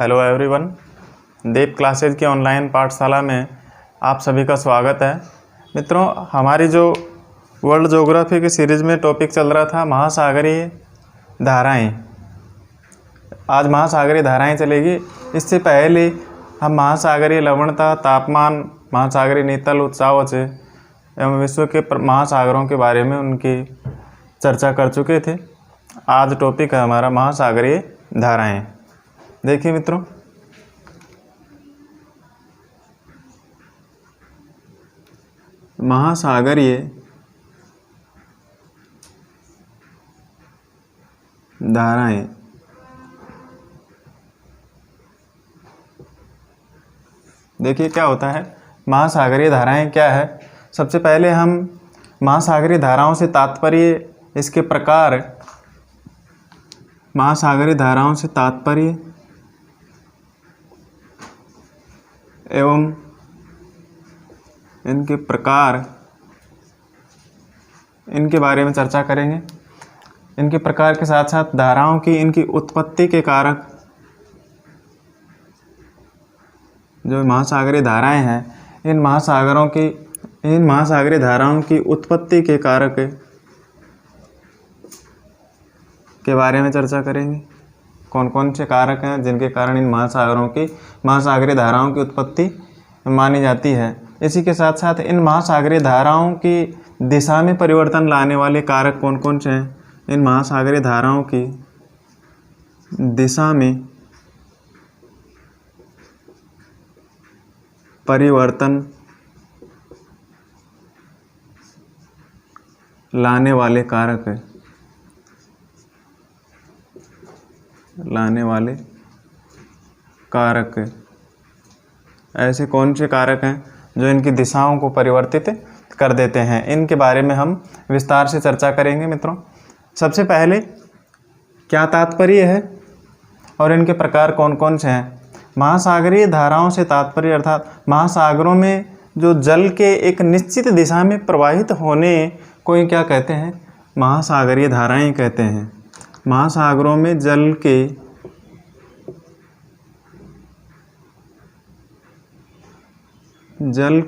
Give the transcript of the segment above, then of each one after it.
Hello everyone, देव classes की online पाठशाला में आप सभी का स्वागत है। मित्रों, हमारी जो वर्ल्ड ज्योग्राफी की सीरीज़ में टॉपिक चल रहा था महासागरीय धाराएं, आज महासागरीय धाराएं चलेगी। इससे पहले हम महासागरीय लवणता, तापमान, महासागरीय नीतल, उच्चावच एवं विश्व के महासागरों के बारे में उनकी चर्चा कर चुके थे। आज टॉपिक है हमारा महासागरीय धाराएं। देखिए मित्रों, महासागरीय धाराएं देखिए क्या होता है। महासागरीय धाराएं क्या है? सबसे पहले हम महासागरीय धाराओं से तात्पर्य, इसके प्रकार, महासागरीय धाराओं से तात्पर्य एवं इनके प्रकार, इनके बारे में चर्चा करेंगे। इनके प्रकार के साथ साथ धाराओं की, इनकी उत्पत्ति के कारक, जो महासागरीय धाराएं हैं, इन महासागरीय धाराओं की उत्पत्ति के कारक के बारे में चर्चा करेंगे। कौन कौन से कारक हैं जिनके कारण इन महासागरीय धाराओं की उत्पत्ति मानी जाती है। इसी के साथ साथ इन महासागरीय धाराओं की दिशा में परिवर्तन लाने वाले कारक कौन कौन से हैं। इन महासागरीय धाराओं की दिशा में परिवर्तन लाने वाले कारक ऐसे कौन से कारक हैं जो इनकी दिशाओं को परिवर्तित कर देते हैं। इनके बारे में हम विस्तार से चर्चा करेंगे। मित्रों, सबसे पहले क्या तात्पर्य है और इनके प्रकार कौन कौन से हैं। महासागरीय धाराओं से तात्पर्य अर्थात महासागरों में जो जल के एक निश्चित दिशा में प्रवाहित होने को क्या कहते हैं? महासागरीय धाराएं कहते हैं। महासागरों में जल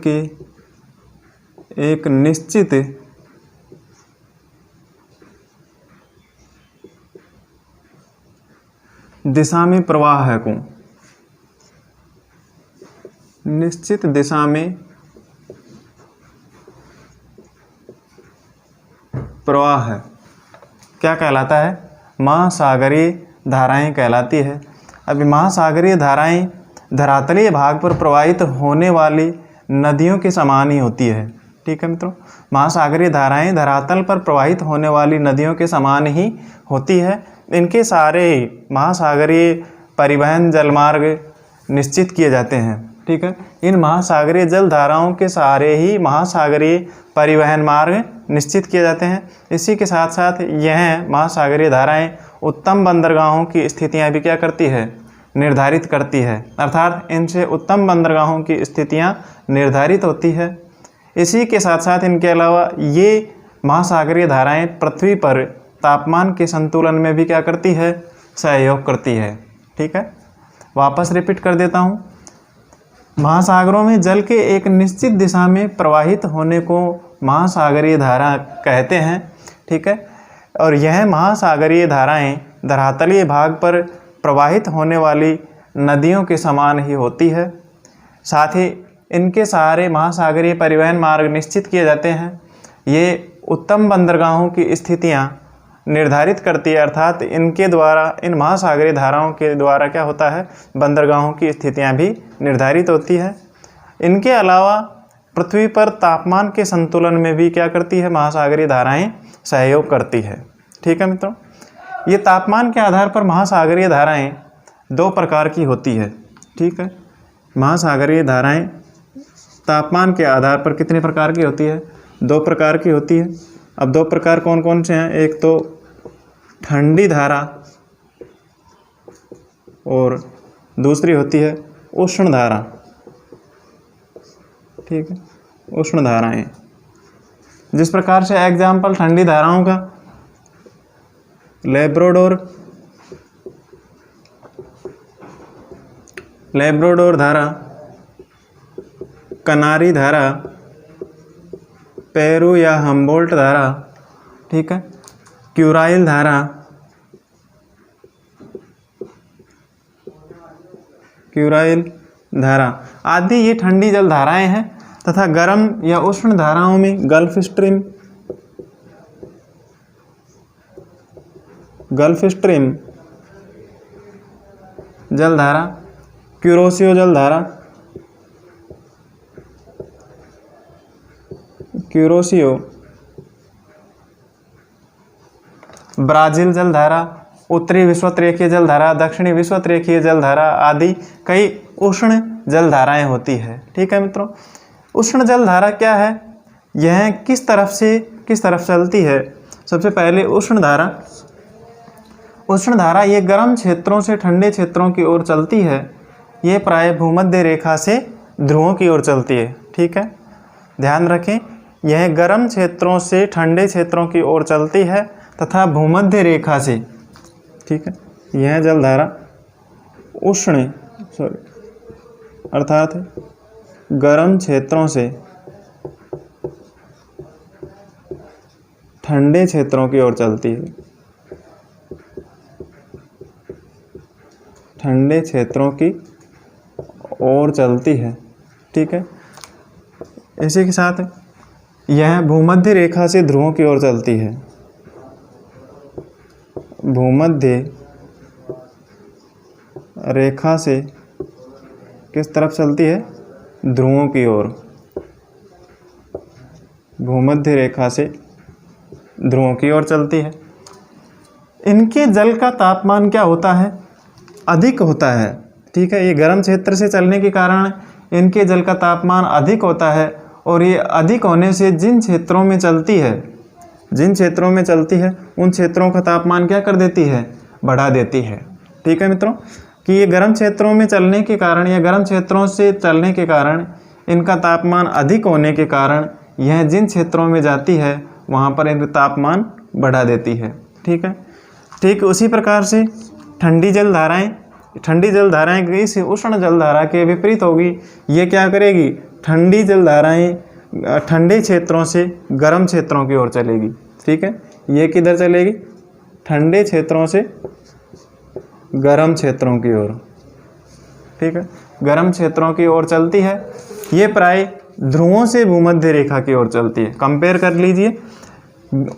के एक निश्चित दिशा में प्रवाह है को, निश्चित दिशा में प्रवाह है, क्या कहलाता है? महासागरीय धाराएं कहलाती है। अभी महासागरीय धाराएं धरातलीय भाग पर प्रवाहित होने वाली नदियों के समान ही होती है। ठीक है मित्रों, महासागरीय धाराएं धरातल पर प्रवाहित होने वाली नदियों के समान ही होती है। इनके सारे महासागरीय परिवहन जलमार्ग निश्चित किए जाते हैं। ठीक है, इन महासागरीय जल धाराओं के सारे ही महासागरीय परिवहन मार्ग निश्चित किए जाते हैं। इसी के साथ साथ यह महासागरीय धाराएं उत्तम बंदरगाहों की स्थितियां भी क्या करती है? निर्धारित करती है। अर्थात इनसे उत्तम बंदरगाहों की स्थितियां निर्धारित होती है। इसी के साथ साथ इनके अलावा ये महासागरीय धाराएं पृथ्वी पर तापमान के संतुलन में भी क्या करती है? सहयोग करती है। ठीक है, वापस रिपीट कर देता हूँ। महासागरों में जल के एक निश्चित दिशा में प्रवाहित होने को महासागरीय धारा कहते हैं। ठीक है, और यह महासागरीय धाराएं धरातलीय भाग पर प्रवाहित होने वाली नदियों के समान ही होती है। साथ ही इनके सारे महासागरीय परिवहन मार्ग निश्चित किए जाते हैं। ये उत्तम बंदरगाहों की स्थितियां निर्धारित करती है। अर्थात इनके द्वारा, इन महासागरीय धाराओं के द्वारा क्या होता है? बंदरगाहों की स्थितियां भी निर्धारित होती है। इनके अलावा पृथ्वी पर तापमान के संतुलन में भी क्या करती है? महासागरीय धाराएं सहयोग करती है। ठीक है मित्रों, ये तापमान के आधार पर महासागरीय धाराएं दो प्रकार की होती है। ठीक है, महासागरीय धाराएं तापमान के आधार पर कितने प्रकार की होती है? दो प्रकार की होती है। अब दो प्रकार कौन कौन से हैं? एक तो ठंडी धारा और दूसरी होती है उष्ण धारा। ठीक है, उष्ण धाराएं। जिस प्रकार से एग्जाम्पल ठंडी धाराओं का लेब्राडोर लेब्राडोर धारा, कनारी धारा, पेरू या हम्बोल्ट धारा, ठीक है, क्यूराइल धारा, क्यूराइल धारा आदि ये ठंडी जल धाराएं हैं। तथा गर्म या उष्ण धाराओं में गल्फ स्ट्रीम, गल्फ स्ट्रीम जल धारा, क्यूरोसियो जल धारा, क्यूरोसियो, ब्राजील जल धारा, उत्तरी विषुवतरेखीय जल धारा, दक्षिणी विषुवतरेखीय जल धारा आदि कई उष्ण जल धाराएं होती है। ठीक है मित्रों, उष्ण जल धारा क्या है, यह किस तरफ से किस तरफ चलती है। सबसे पहले उष्ण धारा, उष्ण धारा ये गर्म क्षेत्रों से ठंडे क्षेत्रों की ओर चलती है। ये प्राय भूमध्य रेखा से ध्रुवों की ओर चलती है। ठीक है, ध्यान रखें, यह गर्म क्षेत्रों से ठंडे क्षेत्रों की ओर चलती है तथा भूमध्य रेखा से, ठीक है, यह जलधारा उष्ण अर्थात गर्म क्षेत्रों से ठंडे क्षेत्रों की ओर चलती है, ठंडे क्षेत्रों की ओर चलती है। ठीक है, इसी के साथ यह भूमध्य रेखा से ध्रुवों की ओर चलती है। भूमध्य रेखा से किस तरफ चलती है, ध्रुवों की ओर। भूमध्य रेखा से ध्रुवों की ओर चलती है। इनके जल का तापमान क्या होता है, अधिक होता है। ठीक है, ये गर्म क्षेत्र से चलने के कारण इनके जल का तापमान अधिक होता है और ये अधिक होने से जिन क्षेत्रों में चलती है, जिन क्षेत्रों में चलती है उन क्षेत्रों का तापमान क्या कर देती है, बढ़ा देती है। ठीक है मित्रों, कि ये गर्म क्षेत्रों में चलने के कारण या गर्म क्षेत्रों से चलने के कारण इनका तापमान अधिक होने के कारण यह जिन क्षेत्रों में जाती है वहाँ पर इनका तापमान बढ़ा देती है। ठीक है, ठीक उसी प्रकार से ठंडी जल धाराएँ, ठंडी जल धाराएँ इस उष्ण जल धारा के विपरीत होगी। ये क्या करेगी, ठंडी जल धाराएँ ठंडे क्षेत्रों से गर्म क्षेत्रों की ओर चलेगी। ठीक है, ये किधर चलेगी, ठंडे क्षेत्रों से गर्म क्षेत्रों की ओर। ठीक है, गर्म क्षेत्रों की ओर चलती है। ये प्राय ध्रुवों से भूमध्य रेखा की ओर चलती है। कंपेयर कर लीजिए,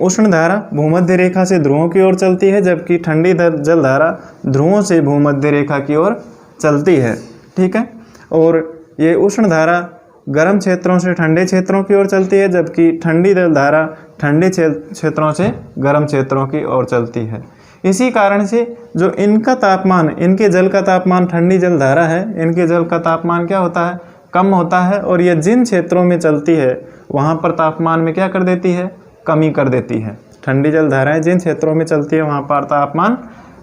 उष्ण धारा भूमध्य रेखा से ध्रुवों की ओर चलती है, जबकि ठंडी जल धारा ध्रुवों से भूमध्य रेखा की ओर चलती है। ठीक है, और ये उष्ण धारा गर्म क्षेत्रों से ठंडे क्षेत्रों की ओर चलती है, जबकि ठंडी जल धारा ठंडे क्षेत्रों से गर्म क्षेत्रों की ओर चलती है। इसी कारण से जो इनका तापमान, इनके जल का तापमान, ठंडी जल धारा है, इनके जल का तापमान क्या होता है, कम होता है। और ये जिन क्षेत्रों में चलती है वहाँ पर तापमान में क्या कर देती है, कमी कर देती है। ठंडी जल धाराएँ जिन क्षेत्रों में चलती है वहाँ पर तापमान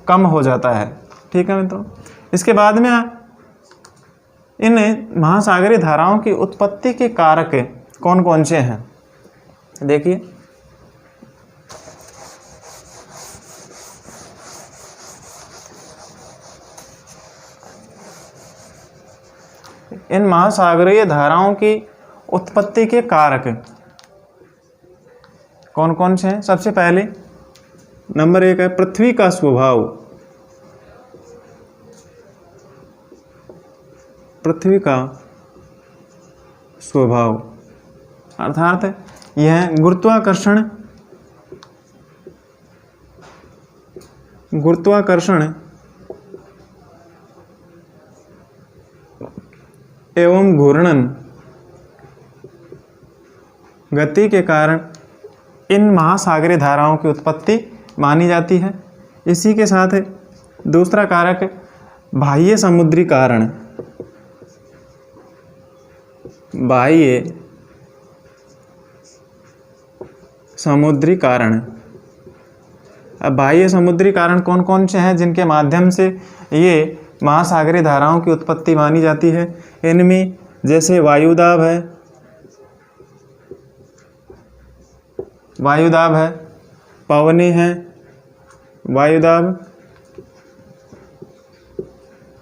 कम हो जाता है। ठीक है मित्रों, इसके बाद में इन महासागरीय धाराओं की उत्पत्ति के कारक कौन कौन से हैं, देखिए। इन महासागरीय धाराओं की उत्पत्ति के कारक कौन कौन से हैं। सबसे पहले नंबर 1 है पृथ्वी का स्वभाव। पृथ्वी का स्वभाव अर्थात यह गुरुत्वाकर्षण एवं घूर्णन गति के कारण इन महासागरीय धाराओं की उत्पत्ति मानी जाती है। इसी के साथ दूसरा कारक बाह्य समुद्री कारण। बाह्य समुद्री कारण। अब बाह्य समुद्री कारण कौन कौन से हैं जिनके माध्यम से ये महासागरीय धाराओं की उत्पत्ति मानी जाती है। इनमें जैसे वायुदाब है, पवने हैं, वायुदाब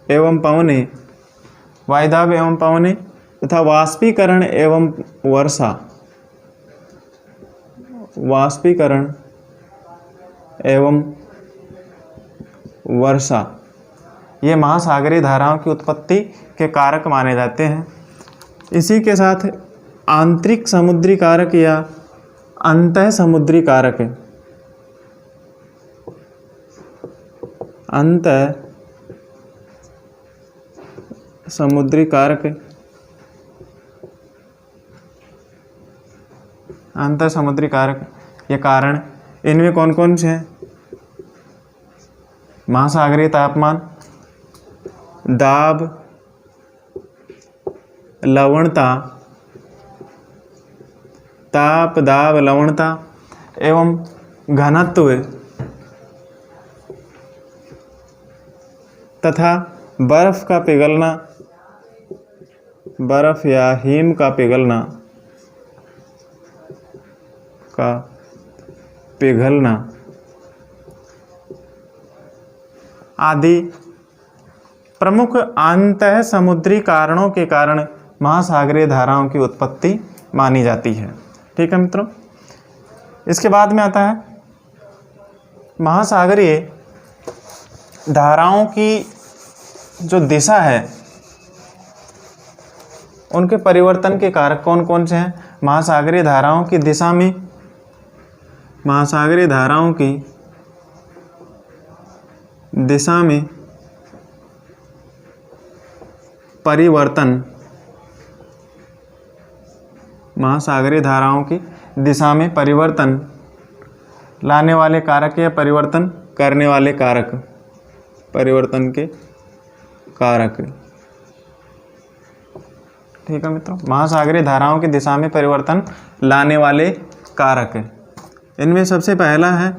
एवं पवने वायुदाब एवं पवने तथा वाष्पीकरण एवं वर्षा, वाष्पीकरण एवं वर्षा ये महासागरीय धाराओं की उत्पत्ति के कारक माने जाते हैं। इसी के साथ आंतरिक समुद्री कारक या अंतः समुद्री कारक, अंतः समुद्री कारक, अंतः समुद्री कारक ये कारण, इनमें कौन कौन से हैं? महासागरीय तापमान, दाब, लवणता, ताप, दाब, लवणता एवं घनत्व तथा बर्फ का पिघलना, बर्फ या हिम का पिघलना, आदि प्रमुख अंतः समुद्री कारणों के कारण महासागरीय धाराओं की उत्पत्ति मानी जाती है। ठीक है मित्रों, इसके बाद में आता है महासागरीय धाराओं की जो दिशा है उनके परिवर्तन के कारक कौन कौन से हैं। महासागरीय धाराओं की दिशा में, महासागरीय धाराओं की दिशा में परिवर्तन, महासागरीय धाराओं की दिशा में परिवर्तन लाने वाले कारक या परिवर्तन करने वाले कारक, परिवर्तन के कारक। ठीक है मित्रों, महासागरीय धाराओं की दिशा में परिवर्तन लाने वाले कारक, इनमें सबसे पहला है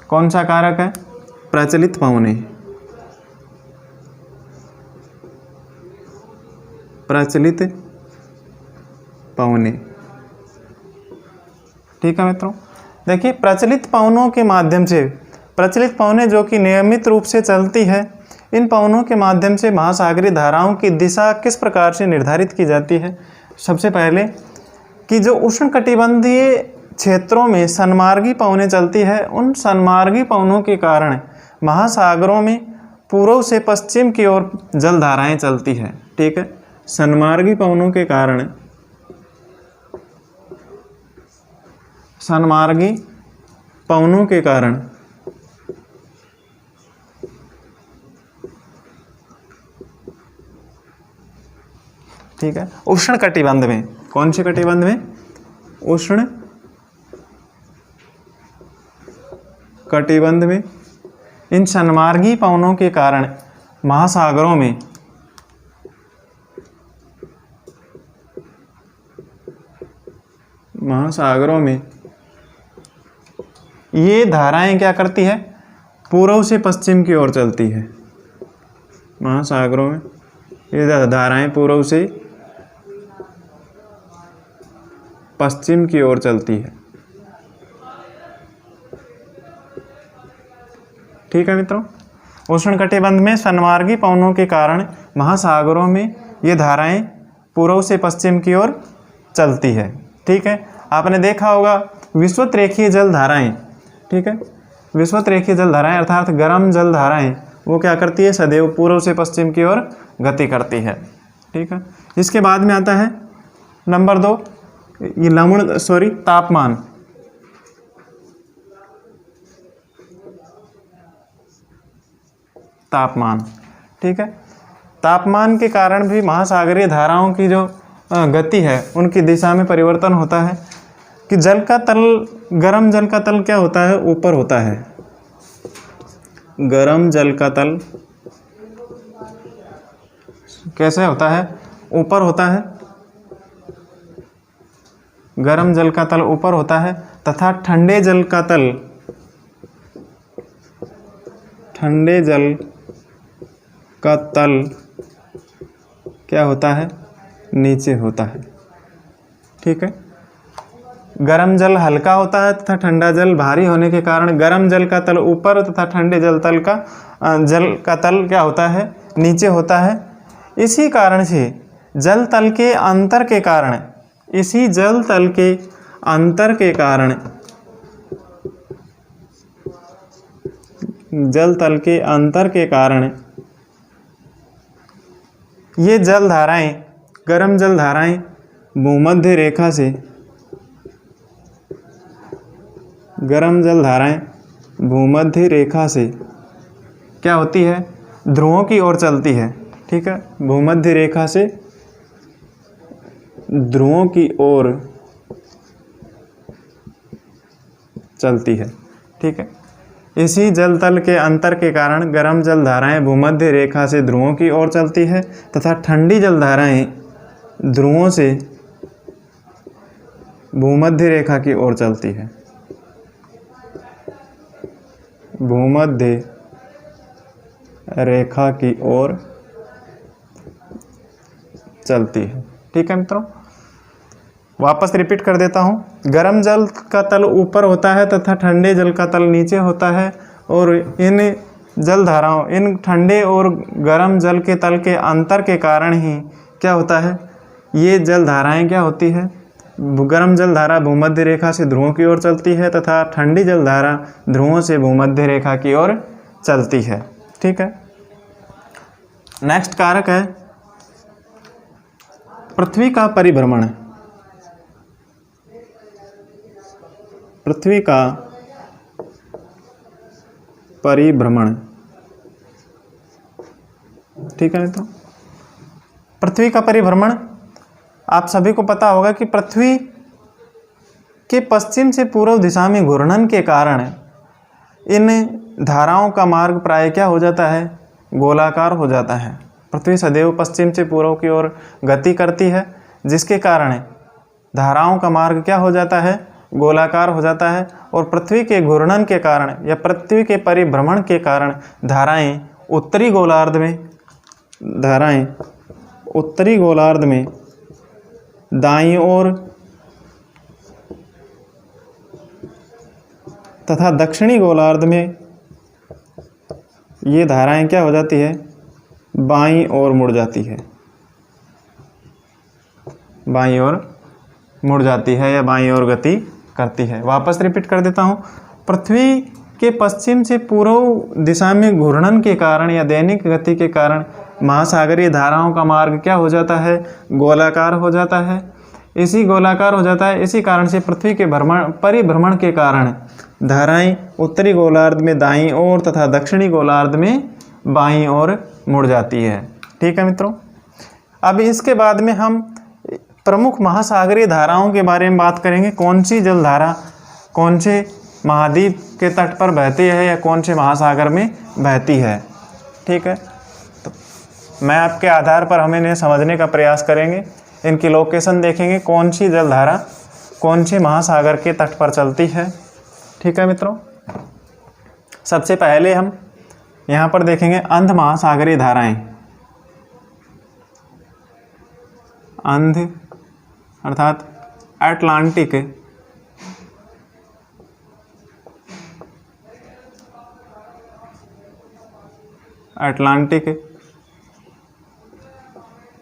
कौन सा कारक है? प्रचलित पवने, प्रचलित पवने। ठीक है मित्रों, देखिए प्रचलित पवनों के माध्यम से, प्रचलित पवनें जो कि नियमित रूप से चलती है, इन पवनों के माध्यम से महासागरीय धाराओं की दिशा किस प्रकार से निर्धारित की जाती है। सबसे पहले कि जो उष्णकटिबंधीय क्षेत्रों में सन्मार्गी पवनें चलती है, उन सन्मार्गी पवनों के कारण महासागरों में पूर्व से पश्चिम की ओर जलधाराएं चलती है। ठीक है, सन्मार्गी पवनों के कारण, सन्मार्गी पवनों के कारण ठीक है, उष्ण कटिबंध में, कौन से कटिबंध में? उष्ण कटिबंध में इन सन्मार्गी पवनों के कारण महासागरों में ये धाराएं क्या करती है? पूर्व से पश्चिम की ओर चलती है। महासागरों में ये धाराएं पूर्व से पश्चिम की ओर चलती है। ठीक है मित्रों, उष्णकटिबंध में सन्मार्गी पवनों के कारण महासागरों में ये धाराएं पूर्व से पश्चिम की ओर चलती है। ठीक है, आपने देखा होगा विषुवत रेखीय जल धाराएं, ठीक है, विषुवत रेखीय जल धाराएं अर्थात गर्म जल धाराएं वो क्या करती है? सदैव पूर्व से पश्चिम की ओर गति करती है। ठीक है, इसके बाद में आता है नंबर 2, ये तापमान। तापमान, ठीक है, तापमान के कारण भी महासागरीय धाराओं की जो गति है उनकी दिशा में परिवर्तन होता है कि जल का तल, गर्म जल का तल क्या होता है? ऊपर होता है। गर्म जल का तल कैसे होता है? ऊपर होता है। गर्म जल का तल ऊपर होता है तथा ठंडे जल का तल, ठंडे जल का तल क्या होता है? नीचे होता है। ठीक है, गर्म जल हल्का होता है तथा ठंडा जल भारी होने के कारण गर्म जल का तल ऊपर तथा ठंडे जल का तल क्या होता है? नीचे होता है। इसी कारण से जल तल के अंतर के कारण, इसी जल तल के अंतर के कारण, जल तल के अंतर के कारण ये जल धाराएं, गर्म जल धाराएं भूमध्य रेखा से, गर्म जल धाराएं भूमध्य रेखा से क्या होती है, ध्रुवों की ओर चलती है। ठीक है, भूमध्य रेखा से ध्रुवों की ओर चलती है। ठीक है, इसी जल तल के अंतर के कारण गर्म जल धाराएं भूमध्य रेखा से ध्रुवों की ओर चलती है तथा ठंडी जल धाराएं ध्रुवों से भूमध्य रेखा की ओर चलती है, भूमध्य रेखा की ओर चलती है। ठीक है मित्रों, वापस रिपीट कर देता हूँ। गर्म जल का तल ऊपर होता है तथा ठंडे जल का तल नीचे होता है, और इन जल धाराओं, इन ठंडे और गर्म जल के तल के अंतर के कारण ही क्या होता है, ये जल धाराएं क्या होती है, गर्म जल धारा भूमध्य रेखा से ध्रुवों की ओर चलती है तथा ठंडी जल धारा ध्रुवों से भूमध्य रेखा की ओर चलती है। ठीक है, नेक्स्ट कारक है पृथ्वी का परिभ्रमण। पृथ्वी का परिभ्रमण। ठीक है मित्रों, पृथ्वी का परिभ्रमण आप सभी को पता होगा कि पृथ्वी के पश्चिम से पूर्व दिशा में घूर्णन के कारण इन धाराओं का मार्ग प्राय क्या हो जाता है, गोलाकार हो जाता है। पृथ्वी सदैव पश्चिम से पूर्व की ओर गति करती है, जिसके कारण धाराओं का मार्ग क्या हो जाता है, गोलाकार हो जाता है। और पृथ्वी के घूर्णन के कारण या पृथ्वी के परिभ्रमण के कारण धाराएं उत्तरी गोलार्ध में दाईं ओर तथा दक्षिणी गोलार्ध में ये धाराएं क्या हो जाती है, बाईं ओर मुड़ जाती है, बाईं ओर मुड़ जाती है या बाईं ओर गति करती है। वापस रिपीट कर देता हूँ। पृथ्वी के पश्चिम से पूर्व दिशा में घूर्णन के कारण या दैनिक गति के कारण महासागरीय धाराओं का मार्ग क्या हो जाता है, गोलाकार हो जाता है। इसी गोलाकार हो जाता है, इसी कारण से पृथ्वी के परिभ्रमण के कारण धाराएं उत्तरी गोलार्ध में दाईं ओर तथा दक्षिणी गोलार्ध में बाईं ओर मुड़ जाती है। ठीक है मित्रों, अब इसके बाद में हम प्रमुख महासागरीय धाराओं के बारे में बात करेंगे। कौन सी जल धारा कौन से महाद्वीप के तट पर बहती है या कौन से महासागर में बहती है। ठीक है, तो मैं आपके आधार पर हम इन्हें समझने का प्रयास करेंगे, इनकी लोकेशन देखेंगे, कौन सी जल धारा कौन से महासागर के तट पर चलती है। ठीक है मित्रों, सबसे पहले हम यहाँ पर देखेंगे अंध महासागरीय धाराएं। अंध अर्थात अटलांटिक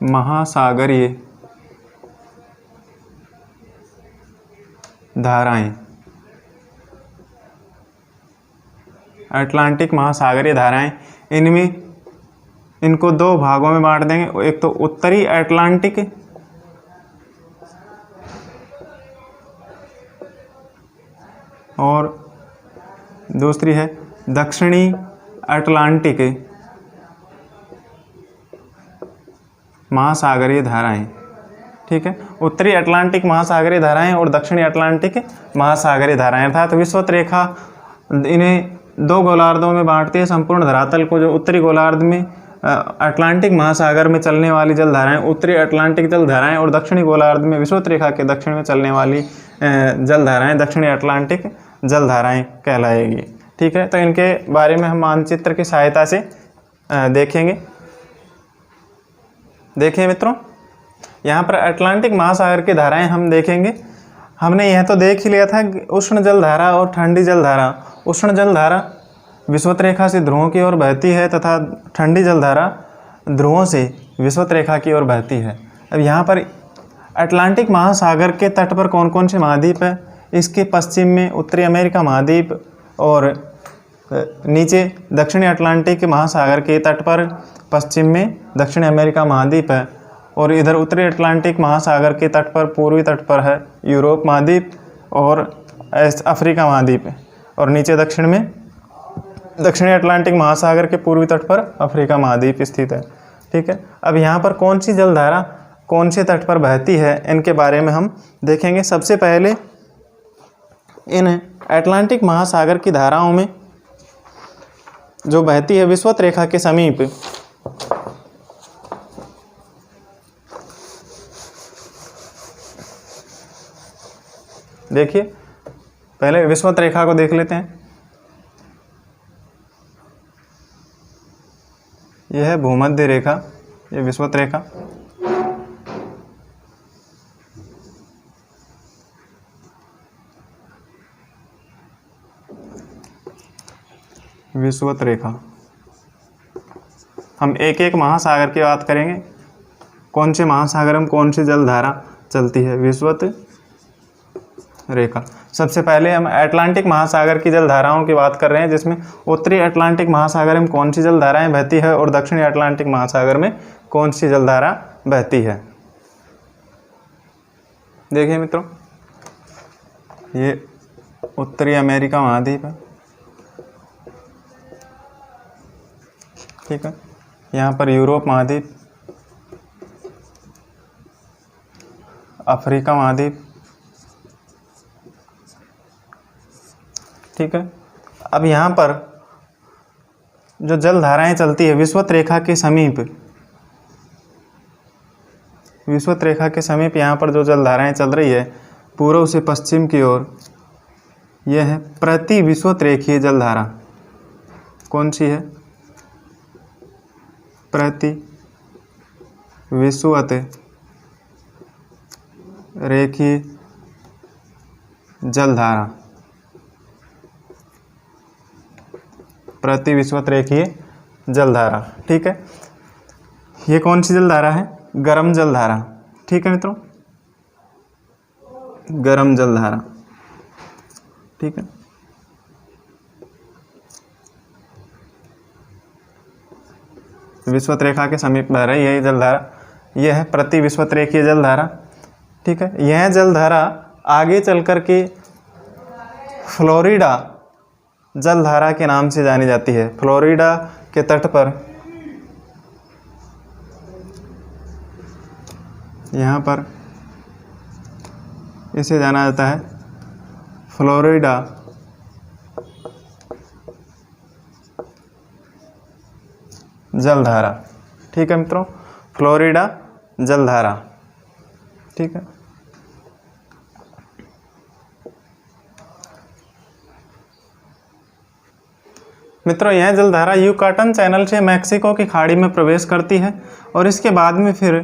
महासागरीय धाराएं। अटलांटिक महासागरीय धाराएं, इनको दो भागों में बांट देंगे। एक तो उत्तरी अटलांटिक और दूसरी है दक्षिणी अटलांटिक महासागरीय धाराएं। ठीक है, उत्तरी अटलांटिक महासागरीय धाराएं और दक्षिणी अटलांटिक महासागरीय धाराएं, अर्थात विषुवत रेखा इन्हें दो गोलार्धों में बांटती है। संपूर्ण धरातल को जो उत्तरी गोलार्ध में अटलांटिक महासागर में चलने वाली जल धाराएं उत्तरी अटलांटिक जल धाराएं और दक्षिणी गोलार्ध में विषुवत रेखा के दक्षिण में चलने वाली जल धाराएं दक्षिणी अटलांटिक जल धाराएं कहलाएगी। ठीक है, तो इनके बारे में हम मानचित्र की सहायता से देखेंगे। देखिए मित्रों, यहाँ पर अटलांटिक महासागर की धाराएं हम देखेंगे। हमने यह तो देख ही लिया था उष्ण जल धारा और ठंडी जल धारा। उष्ण जल धारा विषुवत रेखा से ध्रुवों की ओर बहती है तथा ठंडी जल धारा ध्रुवों से विषुवत रेखा की ओर बहती है। अब यहाँ पर अटलांटिक महासागर के तट पर कौन कौन से महाद्वीप है? इसके पश्चिम में उत्तरी अमेरिका महाद्वीप और नीचे दक्षिणी अटलांटिक महासागर के तट पर पश्चिम में दक्षिणी अमेरिका महाद्वीप है और इधर उत्तरी अटलांटिक महासागर के तट पर पूर्वी तट पर है यूरोप महाद्वीप और अफ्रीका महाद्वीप है और नीचे दक्षिण में दक्षिणी अटलांटिक महासागर के पूर्वी तट पर अफ्रीका महाद्वीप स्थित है। ठीक है, अब यहाँ पर कौन सी जलधारा कौन से तट पर बहती है इनके बारे में हम देखेंगे। सबसे पहले इन अटलांटिक महासागर की धाराओं में जो बहती है विषुवत रेखा के समीप, देखिए पहले विषुवत रेखा को देख लेते हैं। यह है भूमध्य रेखा, यह विषुवत रेखा। विषुवत रेखा, हम एक एक महासागर की बात करेंगे, कौन से महासागर में कौन सी जलधारा चलती है। विषुवत रेखा, सबसे पहले हम अटलांटिक महासागर की जलधाराओं की बात कर रहे हैं, जिसमें उत्तरी अटलांटिक महासागर में कौन सी जलधाराएं बहती है और दक्षिणी अटलांटिक महासागर में कौन सी जलधारा बहती है। देखिए मित्रों, ये उत्तरी अमेरिका महाद्वीप है। ठीक है, यहाँ पर यूरोप महाद्वीप, अफ्रीका महाद्वीप। ठीक है, अब यहाँ पर जो जलधाराएं चलती है विषुवत रेखा के समीप, विषुवत रेखा के समीप यहाँ पर जो जलधाराएं चल रही है पूर्व से पश्चिम की ओर, यह है प्रति विषुवत रेखीय जलधारा। कौन सी है? प्रति विषुवत रेखीय जलधारा, प्रति विषुवत रेखीय जलधारा। ठीक है, ये कौन सी जलधारा है? गर्म जलधारा। ठीक है मित्रों, गर्म जलधारा। ठीक है, विषुवत रेखा के समीप बह रही है यही जलधारा, यह है प्रति विषुवत रेखीय जलधारा। ठीक है, यह जलधारा आगे चल कर के फ्लोरिडा जलधारा के नाम से जानी जाती है। फ्लोरिडा के तट पर, यहाँ पर इसे जाना जाता है फ्लोरिडा जलधारा। ठीक है मित्रों, फ्लोरिडा जलधारा। ठीक है, मित्रों यह जलधारा युकाटन चैनल से मैक्सिको की खाड़ी में प्रवेश करती है और इसके बाद में फिर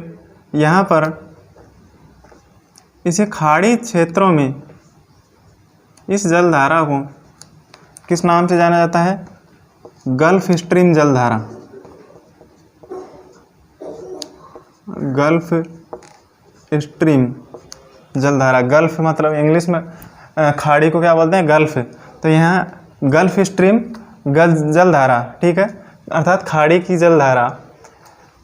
यहाँ पर इसे खाड़ी क्षेत्रों में इस जलधारा को किस नाम से जाना जाता है? गल्फ स्ट्रीम जलधारा। गल्फ स्ट्रीम जलधारा, गल्फ मतलब इंग्लिश में खाड़ी को क्या बोलते हैं? गल्फ। तो यहाँ गल्फ स्ट्रीम जलधारा। ठीक है, अर्थात खाड़ी की जलधारा।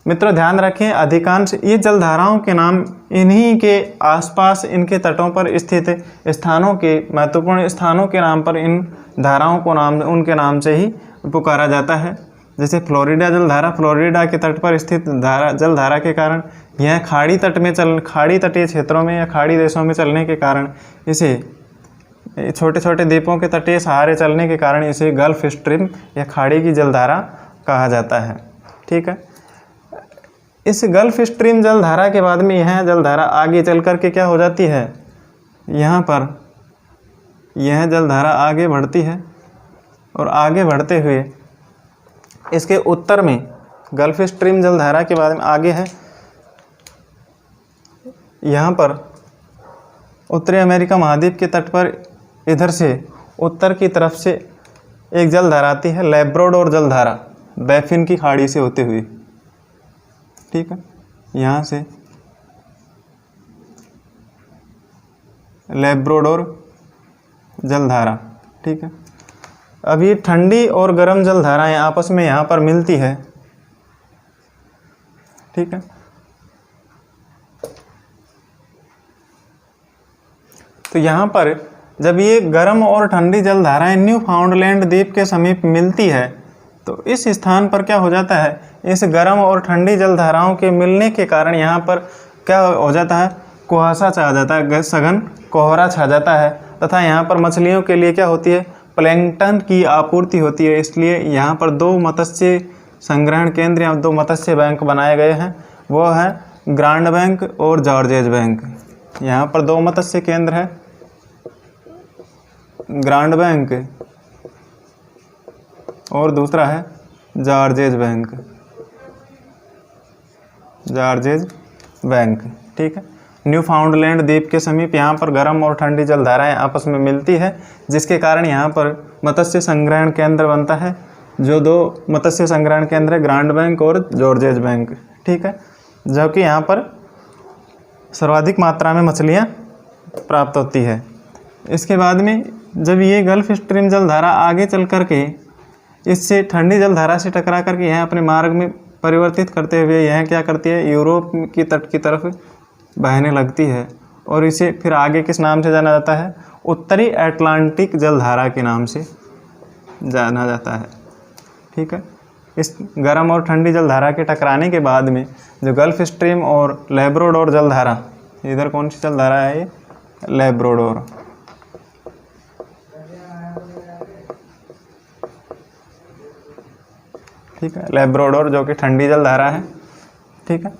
मित्रों ध्यान रखें, अधिकांश ये जलधाराओं के नाम इन्हीं के आसपास इनके तटों पर स्थित स्थानों के, महत्वपूर्ण स्थानों के नाम पर इन धाराओं को नाम उनके नाम से ही पुकारा जाता है। जैसे फ्लोरिडा जलधारा, फ्लोरिडा के तट पर स्थित जलधारा के कारण, यह खाड़ी तटीय क्षेत्रों में या खाड़ी देशों में चलने के कारण, इसे छोटे छोटे द्वीपों के तटीय सहारे चलने के कारण इसे गल्फ स्ट्रीम या खाड़ी की जलधारा कहा जाता है। ठीक है, इस गल्फ स्ट्रीम जलधारा के बाद में यह जलधारा आगे चल कर के क्या हो जाती है? यहाँ पर यह जलधारा आगे बढ़ती है और आगे बढ़ते हुए इसके उत्तर में गल्फ स्ट्रीम जलधारा के बाद में आगे है, यहाँ पर उत्तरी अमेरिका महाद्वीप के तट पर इधर से उत्तर की तरफ से एक जलधारा आती है, लैब्राडोर जलधारा, बैफिन की खाड़ी से होते हुए। ठीक है, यहाँ से लैब्राडोर जलधारा। ठीक है, अब ये ठंडी और गर्म जलधाराएं आपस में यहाँ पर मिलती है। ठीक है, तो यहाँ पर जब ये गर्म और ठंडी जलधाराएं न्यू फाउंडलैंड द्वीप के समीप मिलती है तो इस स्थान पर क्या हो जाता है, इस गर्म और ठंडी जलधाराओं के मिलने के कारण यहाँ पर क्या हो जाता है, कुहासा छा जाता है, सघन कोहरा छा जाता है, तथा यहाँ पर मछलियों के लिए क्या होती है, प्लैंकटन की आपूर्ति होती है। इसलिए यहाँ पर 2 मत्स्य संग्रहण केंद्र या 2 मत्स्य बैंक बनाए गए हैं, वो है ग्रांड बैंक और जॉर्जेज बैंक। यहाँ पर 2 मत्स्य केंद्र है, ग्रांड बैंक और दूसरा है जॉर्जेज बैंक, जॉर्जेज बैंक। ठीक है, न्यू फाउंडलैंड द्वीप के समीप यहाँ पर गर्म और ठंडी जलधाराएं आपस में मिलती है, जिसके कारण यहाँ पर मत्स्य संग्रहण केंद्र बनता है, जो 2 मत्स्य संग्रहण केंद्र है, ग्रांड बैंक और जॉर्जेज बैंक। ठीक है, जो कि यहाँ पर सर्वाधिक मात्रा में मछलियाँ प्राप्त होती है। इसके बाद में जब ये गल्फ स्ट्रीम जलधारा आगे चल करके इससे ठंडी जलधारा से टकरा करके यह अपने मार्ग में परिवर्तित करते हुए यह क्या करती है, यूरोप की तट की तरफ बहने लगती है, और इसे फिर आगे किस नाम से जाना जाता है, उत्तरी अटलांटिक जलधारा के नाम से जाना जाता है। ठीक है, इस गर्म और ठंडी जलधारा के टकराने के बाद में जो गल्फ स्ट्रीम और लैब्राडोर जलधारा, इधर कौन सी जलधारा है, ये लैब्राडोर। ठीक है, लैब्राडोर जो कि ठंडी जलधारा है। ठीक है,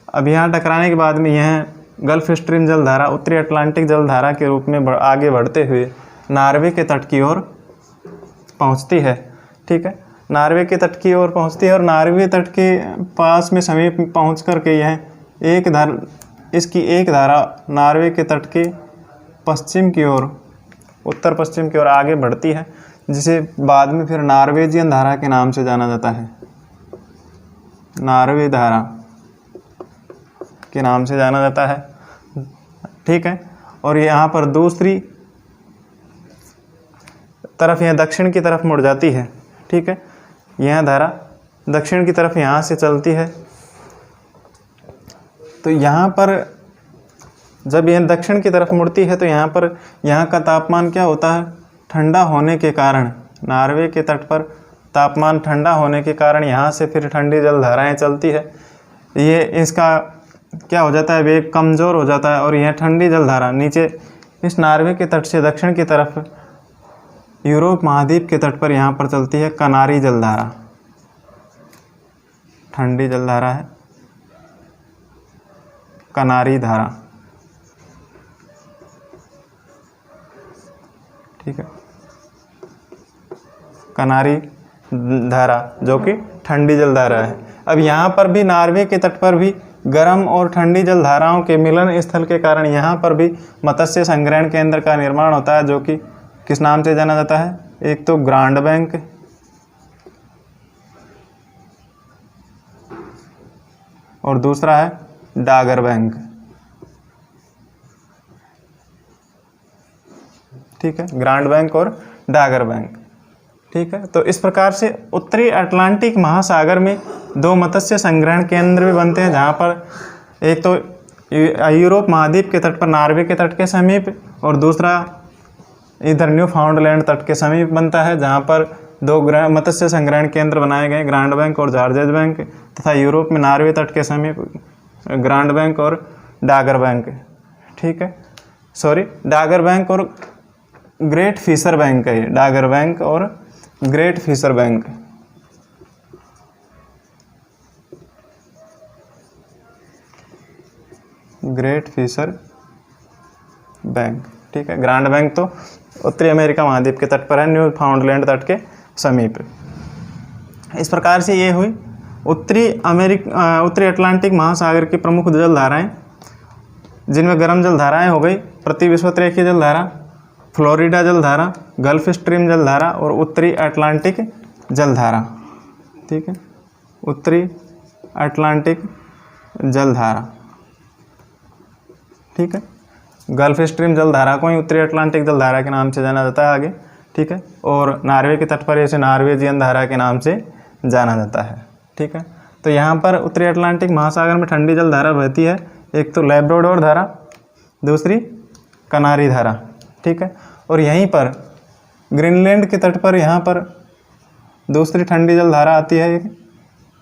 अब यहाँ टकराने के बाद में यह गल्फ स्ट्रीम जलधारा उत्तरी अटलांटिक जलधारा के रूप में आगे बढ़ते हुए नॉर्वे के तट की ओर पहुँचती है। ठीक है, नॉर्वे के तट की ओर पहुँचती है और नॉर्वे तट के पास में समीप पहुँच करके यह इसकी एक धारा नॉर्वे के तट के पश्चिम की ओर, उत्तर पश्चिम की ओर आगे बढ़ती है, जिसे बाद में फिर नॉर्वेजियन धारा के नाम से जाना जाता है, नॉर्वे धारा के नाम से जाना जाता है। ठीक है, और यहाँ पर दूसरी तरफ यह दक्षिण की तरफ मुड़ जाती है। ठीक है, यह धारा दक्षिण की तरफ यहाँ से चलती है, तो यहाँ पर जब यह दक्षिण की तरफ मुड़ती है तो यहाँ का तापमान क्या होता है, ठंडा होने के कारण, नॉर्वे के तट पर तापमान ठंडा होने के कारण यहाँ से फिर ठंडी जलधाराएं चलती है। ये इसका क्या हो जाता है, वेग कमज़ोर हो जाता है और यह ठंडी जलधारा नीचे इस नॉर्वे के तट से दक्षिण की तरफ यूरोप महाद्वीप के तट पर यहाँ पर चलती है कनारी जलधारा, ठंडी जलधारा है कनारी धारा। ठीक है, कनारी धारा जो कि ठंडी जलधारा है। अब यहाँ पर भी नॉर्वे के तट पर भी गर्म और ठंडी जलधाराओं के मिलन स्थल के कारण यहाँ पर भी मत्स्य संग्रहण केंद्र का निर्माण होता है, जो कि किस नाम से जाना जाता है, एक तो ग्रांड बैंक और दूसरा है डागर बैंक। ठीक है, ग्रांड बैंक और डागर बैंक। ठीक है, तो इस प्रकार से उत्तरी अटलांटिक महासागर में 2 मत्स्य संग्रहण केंद्र भी बनते हैं, जहाँ पर एक तो यूरोप महाद्वीप के तट पर नॉर्वे के तट के समीप और दूसरा इधर न्यू फाउंडलैंड तट के समीप बनता है, जहाँ पर 2 मत्स्य संग्रहण केंद्र बनाए गए, ग्रांड बैंक और जॉर्जेज बैंक, तथा यूरोप में नॉर्वे तट के समीप ग्रांड बैंक और डागर बैंक। ठीक है, सॉरी, डागर बैंक और ग्रेट फिशर बैंक है, डागर बैंक और Great Fisher Bank. Great Fisher Bank. ठीक है, ग्रांड बैंक तो उत्तरी अमेरिका महाद्वीप के तट पर है, न्यू फाउंडलैंड तट के समीप। इस प्रकार से ये हुई उत्तरी अटलांटिक महासागर की प्रमुख जलधाराएं, जिनमें गर्म जलधाराएं हो गई प्रति विषुवतरेखीय जलधारा, फ्लोरिडा जलधारा, गल्फ स्ट्रीम जलधारा और उत्तरी अटलांटिक जलधारा। ठीक है, उत्तरी अटलांटिक जलधारा, ठीक है। गल्फ स्ट्रीम जलधारा को ही उत्तरी अटलांटिक जलधारा के नाम से जाना जाता है आगे, ठीक है। और नॉर्वे के तट पर इसे नॉर्वेजियन धारा के नाम से जाना जाता है, ठीक है। तो यहाँ पर उत्तरी अटलांटिक महासागर में ठंडी जलधारा बहती है, एक तो लैब्राडोर धारा, दूसरी कनारी धारा, ठीक है। और यहीं पर ग्रीनलैंड के तट पर यहाँ पर दूसरी ठंडी जलधारा आती है, एक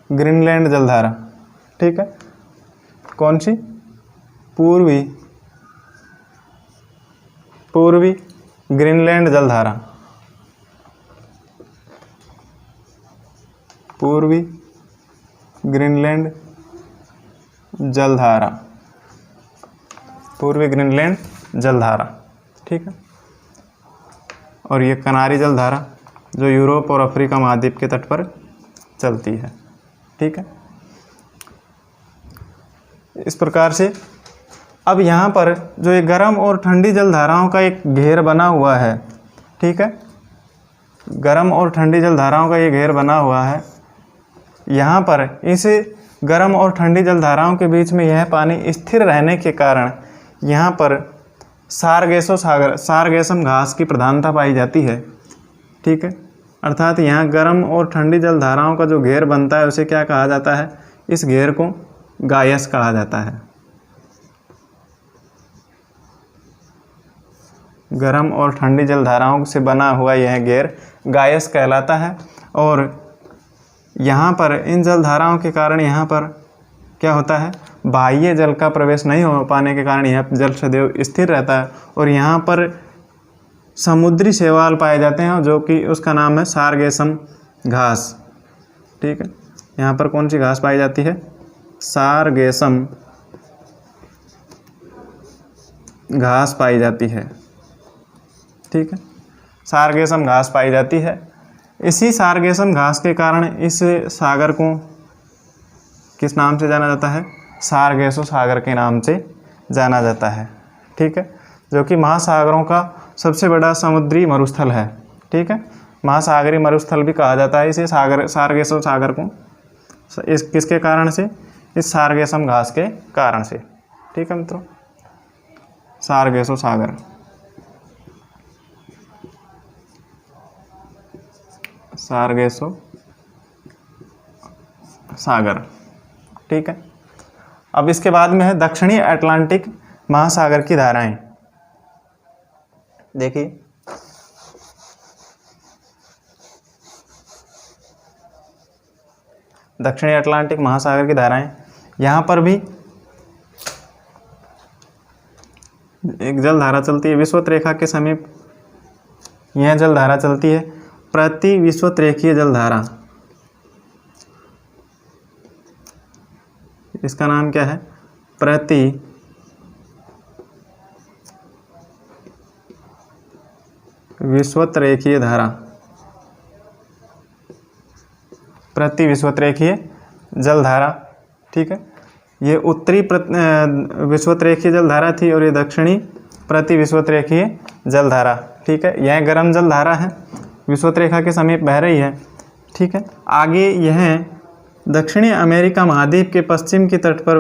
ग्रीनलैंड जलधारा, ठीक है। कौन सी? पूर्वी ग्रीनलैंड जलधारा, पूर्वी ग्रीनलैंड जलधारा, पूर्वी ग्रीनलैंड जलधारा, ठीक है। और ये कनारी जलधारा जो यूरोप और अफ्रीका महाद्वीप के तट पर चलती है, ठीक है। इस प्रकार से अब यहाँ पर जो ये गर्म और ठंडी जलधाराओं का एक घेर बना हुआ है, ठीक है, गर्म और ठंडी जलधाराओं का ये घेर बना हुआ है। यहाँ पर इस गर्म और ठंडी जलधाराओं के बीच में यह पानी स्थिर रहने के कारण यहाँ पर सारगेसम घास की प्रधानता पाई जाती है, ठीक है। अर्थात यहाँ गर्म और ठंडी जलधाराओं का जो घेर बनता है उसे क्या कहा जाता है? इस घेर को गायस कहा जाता है। गर्म और ठंडी जलधाराओं से बना हुआ यह घेर गायस कहलाता है। और यहाँ पर इन जलधाराओं के कारण यहाँ पर क्या होता है? बाह्य जल का प्रवेश नहीं हो पाने के कारण यह जल सदैव स्थिर रहता है और यहाँ पर समुद्री शैवाल पाए जाते हैं जो कि उसका नाम है सारगेसम घास, ठीक है। यहाँ पर कौन सी घास पाई जाती है? सारगेसम घास पाई जाती है, ठीक है। सारगेसम घास पाई जाती है। इसी सारगेसम घास के कारण इस सागर को किस नाम से जाना जाता है? सारगेसो सागर के नाम से जाना जाता है, ठीक है, जो कि महासागरों का सबसे बड़ा समुद्री मरुस्थल है, ठीक है। महासागरीय मरुस्थल भी कहा जाता है इसे सारगेसो सागर को। इस किसके कारण से? इस सारगेसम घास के कारण से, ठीक है मित्रों। सारगेसो सागर, सारगेसो सागर, ठीक है। अब इसके बाद में है दक्षिणी अटलांटिक महासागर की धाराएं। देखिए, दक्षिणी अटलांटिक महासागर की धाराएं, यहाँ पर भी एक जलधारा चलती है विषुवत रेखा के समीप। यह जलधारा चलती है प्रति विषुवत रेखीय जलधारा। इसका नाम क्या है? प्रति विषुवत रेखीय धारा, प्रति विषुवत रेखीय जलधारा, ठीक है। ये उत्तरी विषुवत रेखीय जलधारा थी और ये दक्षिणी प्रति विषुवत रेखीय जलधारा, ठीक है। यह गर्म जलधारा है, विषुवत रेखा के समीप बह रही है, ठीक है। आगे यह दक्षिणी अमेरिका महाद्वीप के पश्चिम की तट पर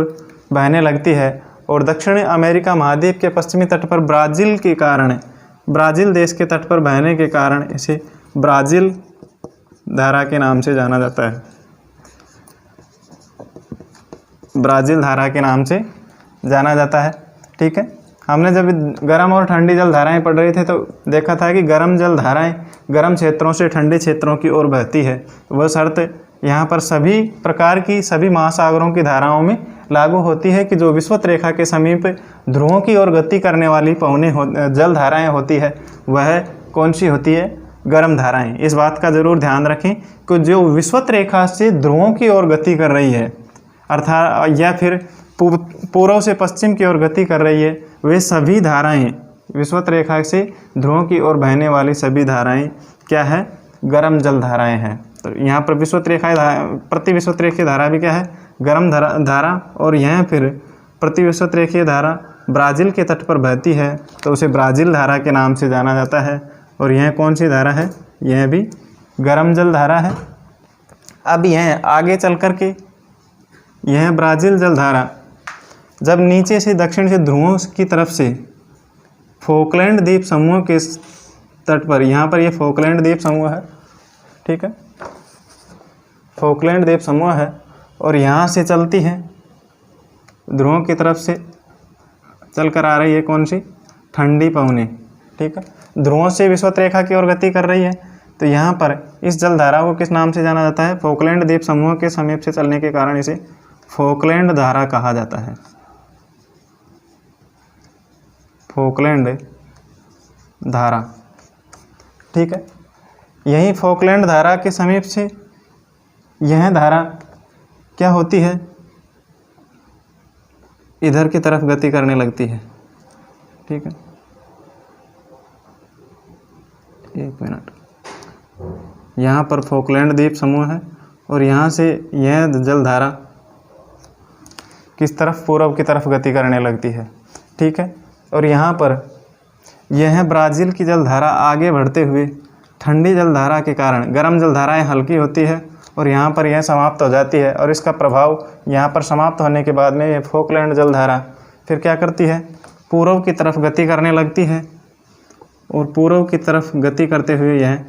बहने लगती है और दक्षिणी अमेरिका महाद्वीप के पश्चिमी तट पर ब्राज़ील देश के तट पर बहने के कारण इसे ब्राज़ील धारा के नाम से जाना जाता है। ब्राज़ील धारा के नाम से जाना जाता है, ठीक है। हमने जब गर्म और ठंडी जलधाराएं पढ़ रहे थे तो देखा था कि गर्म जलधाराएं गर्म क्षेत्रों से ठंडे क्षेत्रों की ओर बहती है। वह शर्त यहाँ पर सभी प्रकार की सभी महासागरों की धाराओं में लागू होती है कि जो विषुवत रेखा के समीप ध्रुवों की ओर गति करने वाली जलधाराएं होती है वह कौन सी होती है? गर्म धाराएं। इस बात का ज़रूर ध्यान रखें कि जो विषुवत रेखा से ध्रुवों की ओर गति कर रही है अर्थात या फिर पूर्व से पश्चिम की ओर गति कर रही है, वे सभी धाराएं विषुवत रेखा से ध्रुवों की ओर बहने वाली सभी धाराएं क्या है? गर्म जल धाराएं हैं। तो यहाँ पर विषुवत रेखा प्रति विषुवत रेखीय धारा भी क्या है? गर्म धारा। और यह फिर प्रति विषुवत रेखीय धारा ब्राज़ील के तट पर बहती है तो उसे ब्राज़ील धारा के नाम से जाना जाता है। और यह कौन सी धारा है? यह भी गर्म जल धारा है। अब यह आगे चल कर के यह ब्राज़ील जल धारा जब नीचे से दक्षिण से ध्रुवों की तरफ से फोकलैंड द्वीप समूह के तट पर, यहाँ पर ये फोकलैंड द्वीप समूह है, ठीक है, फोकलैंड द्वीप समूह है, और यहाँ से चलती है ध्रुवों की तरफ से चल कर आ रही है कौन सी, ठंडी पवनी, ठीक है, ध्रुवों से विषुवत रेखा की ओर गति कर रही है। तो यहाँ पर इस जलधारा को किस नाम से जाना जाता है, फोकलैंड द्वीप समूह के समीप से चलने के कारण इसे फोकलैंड धारा कहा जाता है। फोकलैंड धारा, ठीक है। यही फोकलैंड धारा के समीप से यह धारा क्या होती है, इधर की तरफ गति करने लगती है, ठीक है। एक मिनट, यहाँ पर फोकलैंड द्वीप समूह है और यहाँ से यह जलधारा किस तरफ, पूर्व की तरफ गति करने लगती है, ठीक है। और यहाँ पर यह ब्राज़ील की जलधारा आगे बढ़ते हुए ठंडी जलधारा के कारण, गर्म जलधाराएं हल्की होती है और यहाँ पर यह समाप्त हो जाती है, और इसका प्रभाव यहाँ पर समाप्त होने के बाद में यह फोकलैंड जलधारा फिर क्या करती है, पूर्व की तरफ गति करने लगती है, और पूर्व की तरफ गति करते हुए यह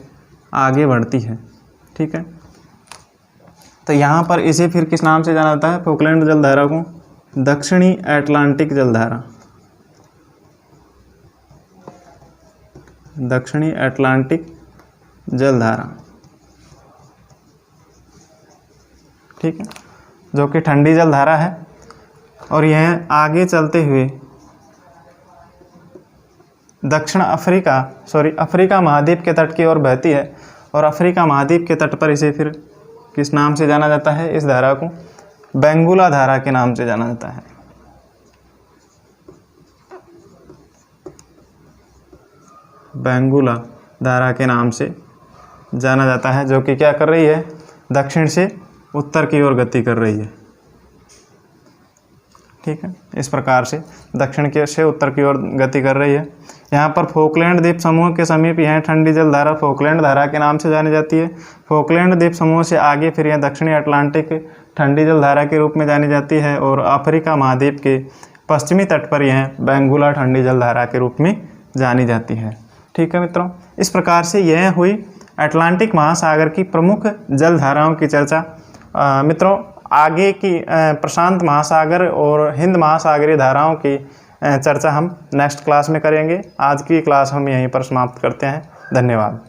आगे बढ़ती है, ठीक है। तो यहाँ पर इसे फिर किस नाम से जाना जाता है, फोकलैंड जलधारा को दक्षिणी अटलांटिक जलधारा, दक्षिणी अटलांटिक जलधारा, ठीक है, जो कि ठंडी जलधारा है, और यह आगे चलते हुए दक्षिण अफ्रीका महाद्वीप के तट की ओर बहती है, और अफ्रीका महाद्वीप के तट पर इसे फिर किस नाम से जाना जाता है, इस धारा को बेंगुला धारा के नाम से जाना जाता है। बेंगुला धारा के नाम से जाना जाता है, जो कि क्या कर रही है, दक्षिण से उत्तर की ओर गति कर रही है, ठीक है। इस प्रकार से दक्षिण के से उत्तर की ओर गति कर रही है। यहाँ पर फोकलैंड द्वीप समूह के समीप यह ठंडी जलधारा फोकलैंड धारा के नाम से जानी जाती है। फोकलैंड द्वीप समूह से आगे फिर यह दक्षिणी अटलांटिक ठंडी जलधारा के रूप में जानी जाती है, और अफ्रीका महाद्वीप के पश्चिमी तट पर यह बेंगुला ठंडी जलधारा के रूप में जानी जाती है, ठीक है मित्रों। इस प्रकार से यह हुई अटलांटिक महासागर की प्रमुख जलधाराओं की चर्चा। मित्रों, आगे की प्रशांत महासागर और हिंद महासागरीय धाराओं की चर्चा हम नेक्स्ट क्लास में करेंगे। आज की क्लास हम यहीं पर समाप्त करते हैं। धन्यवाद।